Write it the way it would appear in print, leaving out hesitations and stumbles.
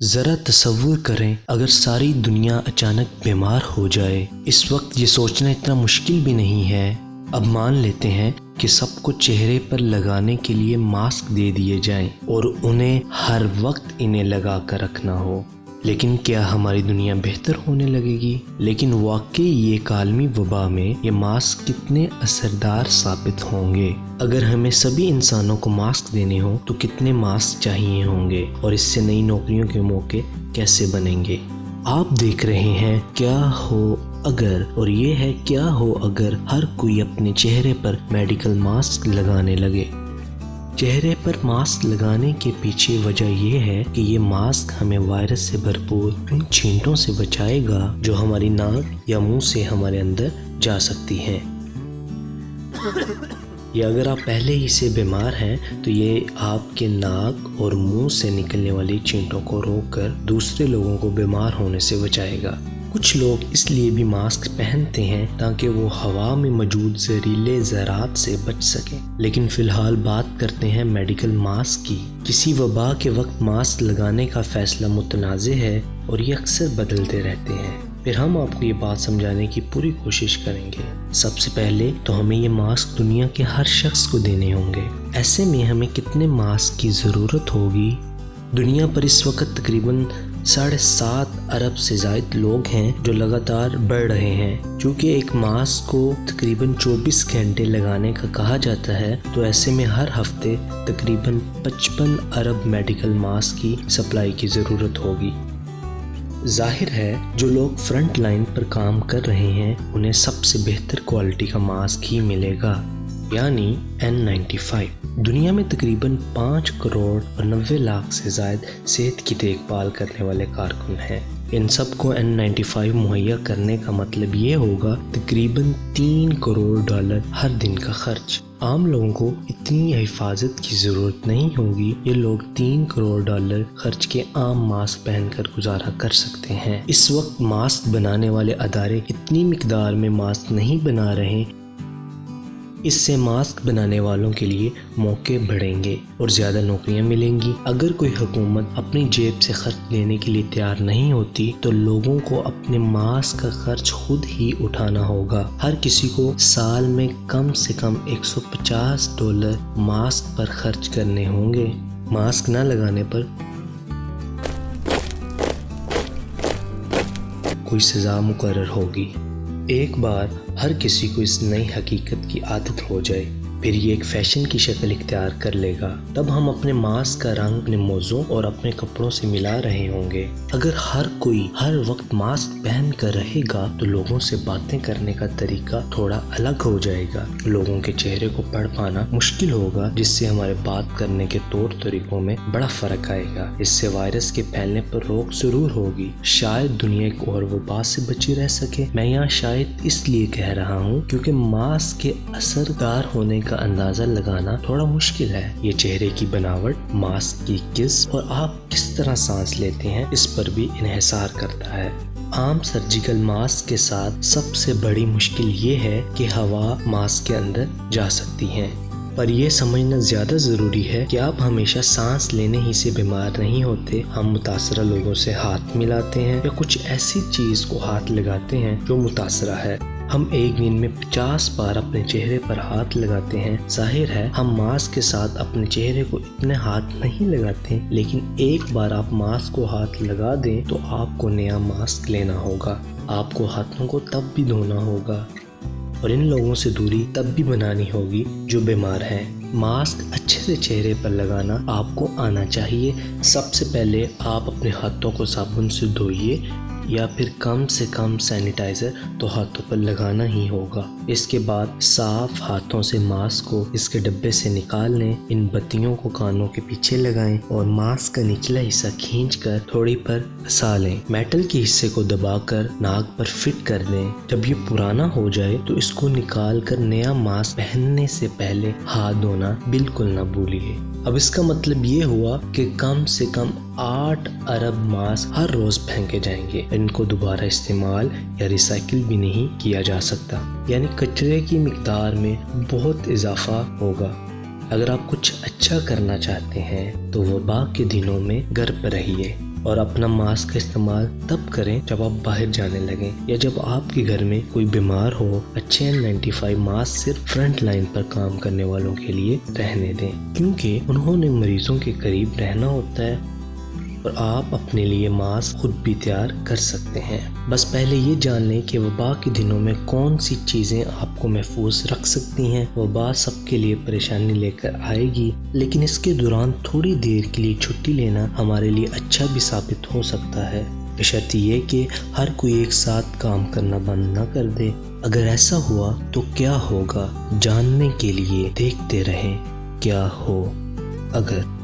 ذرا تصور کریں اگر ساری دنیا اچانک بیمار ہو جائے۔ اس وقت یہ سوچنا اتنا مشکل بھی نہیں ہے۔ اب مان لیتے ہیں کہ سب کو چہرے پر لگانے کے لیے ماسک دے دیے جائیں اور انہیں ہر وقت انہیں لگا کر رکھنا ہو، لیکن کیا ہماری دنیا بہتر ہونے لگے گی؟ لیکن واقعی یہ ایک عالمی وبا میں یہ ماسک کتنے اثردار ثابت ہوں گے؟ اگر ہمیں سبھی انسانوں کو ماسک دینے ہوں تو کتنے ماسک چاہیے ہوں گے، اور اس سے نئی نوکریوں کے موقع کیسے بنیں گے؟ آپ دیکھ رہے ہیں کیا ہو اگر، اور یہ ہے کیا ہو اگر ہر کوئی اپنے چہرے پر میڈیکل ماسک لگانے لگے۔ چہرے پر ماسک لگانے کے پیچھے وجہ یہ ہے کہ یہ ماسک ہمیں وائرس سے بھرپور ان چھینٹوں سے بچائے گا جو ہماری ناک یا منہ سے ہمارے اندر جا سکتی ہیں۔ یا اگر آپ پہلے ہی سے بیمار ہیں تو یہ آپ کے ناک اور منہ سے نکلنے والی چھینٹوں کو روک کر دوسرے لوگوں کو بیمار ہونے سے بچائے گا۔ کچھ لوگ اس لیے بھی ماسک پہنتے ہیں تاکہ وہ ہوا میں موجود زہریلے ذرات سے بچ سکیں، لیکن فی الحال بات کرتے ہیں میڈیکل ماسک کی۔ کسی وبا کے وقت ماسک لگانے کا فیصلہ متنازع ہے اور یہ اکثر بدلتے رہتے ہیں۔ پھر ہم آپ کو یہ بات سمجھانے کی پوری کوشش کریں گے۔ سب سے پہلے تو ہمیں یہ ماسک دنیا کے ہر شخص کو دینے ہوں گے۔ ایسے میں ہمیں کتنے ماسک کی ضرورت ہوگی؟ دنیا پر اس وقت تقریباً 7.5 ارب سے زائد لوگ ہیں جو لگاتار بڑھ رہے ہیں۔ چونکہ ایک ماسک کو تقریباً 24 گھنٹے لگانے کا کہا جاتا ہے، تو ایسے میں ہر ہفتے تقریباً 55 ارب میڈیکل ماسک کی سپلائی کی ضرورت ہوگی۔ ظاہر ہے جو لوگ فرنٹ لائن پر کام کر رہے ہیں انہیں سب سے بہتر کوالٹی کا ماسک ہی ملے گا، یعنی N95۔ دنیا میں تقریباً 5 کروڑ اور 90 لاکھ سے زائد صحت کی دیکھ بھال کرنے والے کارکن ہیں۔ ان سب کو N95 مہیا کرنے کا مطلب یہ ہوگا تقریباً $3 کروڑ ہر دن کا خرچ۔ عام لوگوں کو اتنی حفاظت کی ضرورت نہیں ہوگی، یہ لوگ $3 کروڑ خرچ کے عام ماسک پہن کر گزارا کر سکتے ہیں۔ اس وقت ماسک بنانے والے ادارے اتنی مقدار میں ماسک نہیں بنا رہے، اس سے ماسک بنانے والوں کے لیے موقع بڑھیں گے اور زیادہ نوکریاں ملیں گی۔ اگر کوئی حکومت اپنی جیب سے خرچ دینے کے لیے تیار نہیں ہوتی تو لوگوں کو اپنے ماسک کا خرچ خود ہی اٹھانا ہوگا۔ ہر کسی کو سال میں کم سے کم $150 ماسک پر خرچ کرنے ہوں گے۔ ماسک نہ لگانے پر کوئی سزا مقرر ہوگی۔ ایک بار ہر کسی کو اس نئی حقیقت کی عادت ہو جائے، پھر یہ ایک فیشن کی شکل اختیار کر لے گا۔ تب ہم اپنے ماسک کا رنگ اپنے موزوں اور اپنے کپڑوں سے ملا رہے ہوں گے۔ اگر ہر کوئی ہر وقت ماسک پہن کر رہے گا تو لوگوں سے باتیں کرنے کا طریقہ تھوڑا الگ ہو جائے گا۔ لوگوں کے چہرے کو پڑھ پانا مشکل ہوگا، جس سے ہمارے بات کرنے کے طور طریقوں میں بڑا فرق آئے گا۔ اس سے وائرس کے پھیلنے پر روک ضرور ہوگی۔ شاید دنیا ایک اور وبا سے بچی رہ سکے۔ میں یہاں شاید اس لیے کہہ رہا ہوں کیونکہ ماسک کے اثردار ہونے کا اندازہ لگانا تھوڑا مشکل ہے۔ یہ چہرے کی بناوٹ، ماسک کی کس اور آپ کس طرح سانس لیتے ہیں اس پر بھی انحصار کرتا ہے۔ عام سرجیکل ماسک کے ساتھ سب سے بڑی مشکل یہ ہے کہ ہوا ماسک کے اندر جا سکتی ہے، پر یہ سمجھنا زیادہ ضروری ہے کہ آپ ہمیشہ سانس لینے ہی سے بیمار نہیں ہوتے۔ ہم متاثرہ لوگوں سے ہاتھ ملاتے ہیں یا کچھ ایسی چیز کو ہاتھ لگاتے ہیں جو متاثرہ ہے۔ ہم ایک دن میں 50 بار اپنے چہرے پر ہاتھ لگاتے ہیں۔ ظاہر ہے ہم ماسک کے ساتھ اپنے چہرے کو اتنے ہاتھ نہیں لگاتے، لیکن ایک بار آپ ماسک کو ہاتھ لگا دیں تو آپ کو نیا ماسک لینا ہوگا۔ آپ کو ہاتھوں کو تب بھی دھونا ہوگا اور ان لوگوں سے دوری تب بھی بنانی ہوگی جو بیمار ہیں۔ ماسک اچھے سے چہرے پر لگانا آپ کو آنا چاہیے۔ سب سے پہلے آپ اپنے ہاتھوں کو صابن سے دھوئیے یا پھر کم سے کم سینیٹائزر تو ہاتھوں پر لگانا ہی ہوگا۔ اس کے بعد صاف ہاتھوں سے ماسک کو اس کے ڈبے سے نکال لیں۔ ان بتیوں کو کانوں کے پیچھے لگائیں اور ماسک کا نچلا حصہ کھینچ کر تھوڑی پر پھنسا لیں۔ میٹل کے حصے کو دبا کر ناک پر فٹ کر دیں۔ جب یہ پرانا ہو جائے تو اس کو نکال کر نیا ماسک پہننے سے پہلے ہاتھ دھونا بالکل نہ بھولیے۔ اب اس کا مطلب یہ ہوا کہ کم سے کم 8 ارب ماسک ہر روز پھینکے جائیں گے۔ ان کو دوبارہ استعمال یا ریسائکل بھی نہیں کیا جا سکتا، یعنی کچرے کی مقدار میں بہت اضافہ ہوگا۔ اگر آپ کچھ اچھا کرنا چاہتے ہیں تو وبا کے دنوں میں گھر پر رہیے۔ اور اپنا ماسک کا استعمال تب کریں جب آپ باہر جانے لگیں یا جب آپ کے گھر میں کوئی بیمار ہو۔ اچھے N95 ماسک صرف فرنٹ لائن پر کام کرنے والوں کے لیے رہنے دیں، کیونکہ انہوں نے مریضوں کے قریب رہنا ہوتا ہے اور آپ اپنے لیے ماسک خود بھی تیار کر سکتے ہیں۔ بس پہلے یہ جان لیں کہ وبا کے دنوں میں کون سی چیزیں آپ کو محفوظ رکھ سکتی ہیں۔ وبا سب کے لیے پریشانی لے کر آئے گی، لیکن اس کے دوران تھوڑی دیر کے لیے چھٹی لینا ہمارے لیے اچھا بھی ثابت ہو سکتا ہے، بشرط یہ کہ ہر کوئی ایک ساتھ کام کرنا بند نہ کر دے۔ اگر ایسا ہوا تو کیا ہوگا؟ جاننے کے لیے دیکھتے رہیں کیا ہو اگر۔